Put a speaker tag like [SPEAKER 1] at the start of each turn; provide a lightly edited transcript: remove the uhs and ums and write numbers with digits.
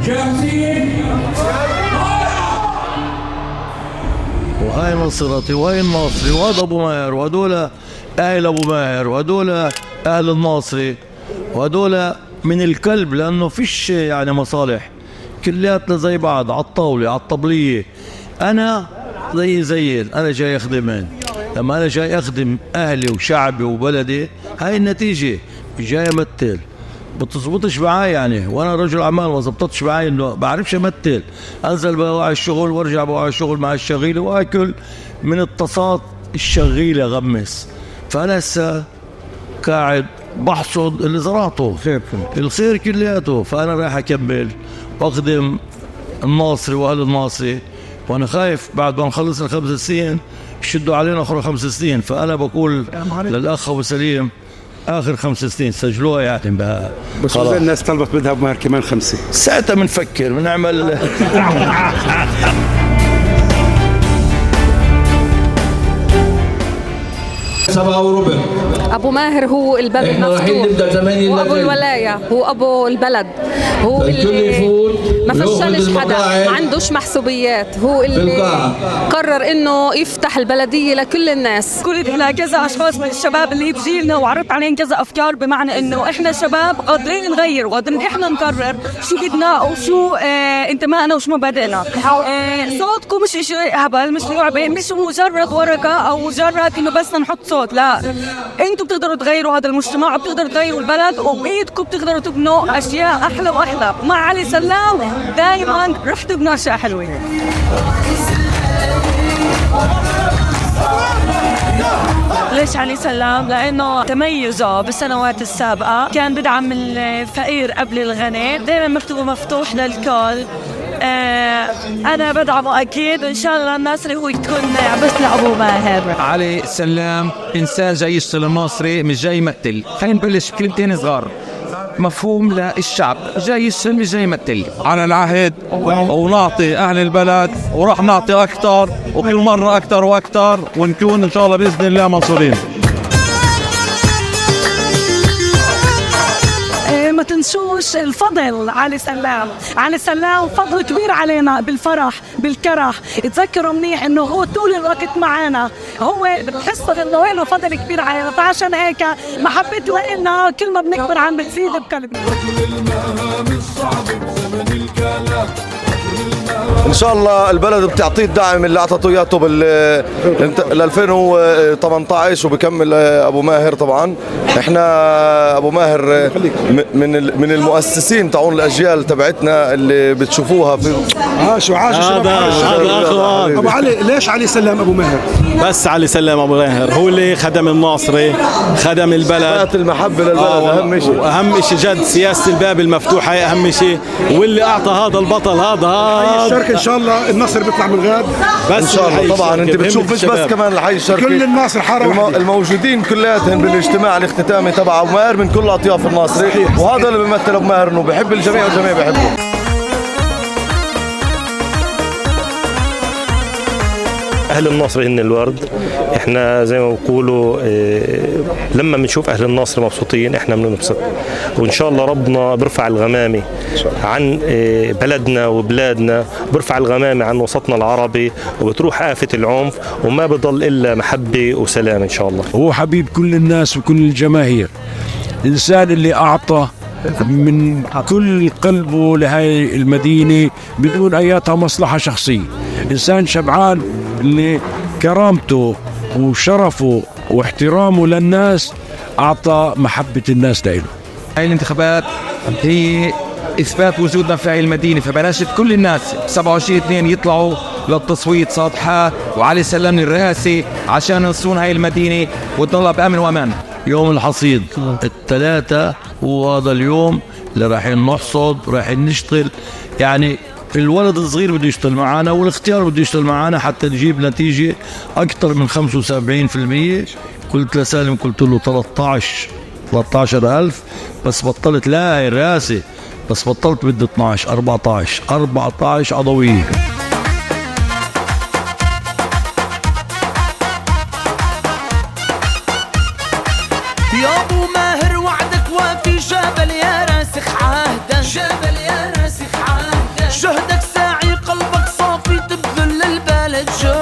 [SPEAKER 1] جاهزين؟
[SPEAKER 2] وهاي نصرتي وهاي الناصري وهذا ابو ماهر وهدول اهل ابو ماهر وهدول اهل الناصري وهدول من الكلب، لانه فيش يعني مصالح، كلياتنا زي بعض على الطاوله على الطبليه. انا زي انا جاي اخدمهم. لما انا جاي اخدم اهلي وشعبي وبلدي، هاي النتيجه. مش جاي امثل، بتزبطش معاي يعني، وانا رجل اعمال ما زبطتش معاي انه بعرفش امثل. انزل بوعي الشغل وارجع بوعي الشغل مع الشغيله واكل من الطاسات الشغيله غمس. فانا هسه قاعد بحصد اللي زرعته، الخير كلياته. فانا رايح اكمل واخدم الناصري واهل الناصري، وانا خايف بعد ما نخلص ال5 سنين يشدوا علينا اخر 5 سنين. فانا بقول للاخ ابو سليم اخر 5 سنين سجلوها يعني بقى.
[SPEAKER 3] بس اذا الناس طلبت بدها بمهر كمان 5
[SPEAKER 2] ساعتها بنفكر بنعمل.
[SPEAKER 1] سبعة وربع.
[SPEAKER 4] أبو ماهر هو الباب المفتوح، هو أبو الولاية، هو أبو البلد، هو اللي ما فشلش حدا، ما عندوش محسوبيات، هو اللي قرر إنه يفتح البلدية لكل الناس.
[SPEAKER 5] قلت لكذا أشخاص من الشباب اللي بجيلنا وعرضت عليهم كذا أفكار، بمعنى إنه إحنا شباب قادرين نغير وقادرين إحنا نقرر شو بدنا وشو انتمائنا وشو مبادئنا. صوتكم مش شيء هبل، مش لعبة، مش مجرد ورقة أو مجرد إنه بس نحط صوت، لا، انتوا بتقدروا تغيروا هذا المجتمع وبتقدروا تغيروا البلد، وبايدكم بتقدروا تبنوا اشياء احلى واحلى. مع علي سلام دائما رح تبنوا اشياء حلوه. ليش علي سلام؟ لأنه تميزه بالسنوات السابقة كان بدعم الفقير قبل الغني، دائما مكتوبه مفتوح للكل. أنا بدعمه أكيد، وإن شاء الله الناس اللي هو تكون عبث لأبو ماهر.
[SPEAKER 6] علي سلام إنسان جاي يشتغل الناصري، مش جاي يمثل. خلينا نبلش بكلمتين صغار مفهوم للشعب، جاي يشتغل مش جاي يمثل.
[SPEAKER 7] على العهد ونعطي أهل البلد، وراح نعطي أكثر وكل مرة أكثر وأكثر، ونكون إن شاء الله بإذن الله منصورين.
[SPEAKER 5] ما تنسوش الفضل علي سلام. علي سلام فضل كبير علينا بالفرح بالكره. تذكروا منيح انه هو طول الوقت معنا، هو بتحسوا انه له فضل كبير علينا، فعشان هيك محبته لنا كل ما بنكبر عم بتزيد بقلبنا.
[SPEAKER 8] ان شاء الله البلد بتعطيه الدعم اللي اعطته اياه بال 2018 وبكمل ابو ماهر. طبعا احنا ابو ماهر من المؤسسين تاعون الاجيال تبعتنا اللي بتشوفوها في
[SPEAKER 3] عاشوا هذا ابو علي. ليش علي سلام ابو ماهر؟
[SPEAKER 7] بس علي سلام ابو ماهر هو اللي خدم الناصري، خدم البلد،
[SPEAKER 8] المحبه للبلد اهم شيء،
[SPEAKER 7] واهم شيء جد سياسه الباب المفتوح هي اهم شيء، واللي اعطى هذا البطل هذا
[SPEAKER 3] الشركه. ان شاء الله النصر بيطلع من غاد
[SPEAKER 8] بس ان شاء الله. طبعا انت بتشوف مش بس كمان الحي الشرقي،
[SPEAKER 3] كل الناصر حاره
[SPEAKER 8] الموجودين كلياتهم بالاجتماع الاختتامي تبع ابو ماهر من كل اطياف الناصري، وهذا اللي بيمثل ابو ماهر انه بحب الجميع والجميع بحبه.
[SPEAKER 9] أهل الناصر هن الورد. إحنا زي ما بقولوا لما بنشوف أهل الناصر مبسوطين إحنا بننبسط، وإن شاء الله ربنا برفع الغمامة عن بلدنا وبلادنا، برفع الغمامة عن وسطنا العربي، وبتروح آفة العنف وما بضل إلا محبة وسلام إن شاء الله.
[SPEAKER 10] هو حبيب كل الناس وكل الجماهير، إنسان اللي أعطى من كل قلبه لهاي المدينة بدون أياتها مصلحة شخصية. إنسان شبعان اللي كرامته وشرفه واحترامه للناس أعطى محبة الناس له.
[SPEAKER 6] هاي الانتخابات هي إثبات وجودنا في هاي المدينة، فبلاش كل الناس 27/2 يطلعوا للتصويت صادحة وعلي سلام الرئاسي عشان نصون هاي المدينة وتضلها بأمن وأمان.
[SPEAKER 2] يوم الحصيد 3 هو هذا اليوم اللي رايحين نحصد، رايحين نشتغل. يعني الولد الصغير بده يشتغل معنا والاختيار بده يشتغل معنا حتى نجيب نتيجة أكثر من 75%. قلت لسالم قلت له 13,000 بس بطلت، لا هي الرئاسة بس بطلت بدي 12 14 عضوية.
[SPEAKER 11] يا ابو ماهر وعدك وفي، جبل يا راسخ عهدا، جبل يا راسخ عهدا. الجو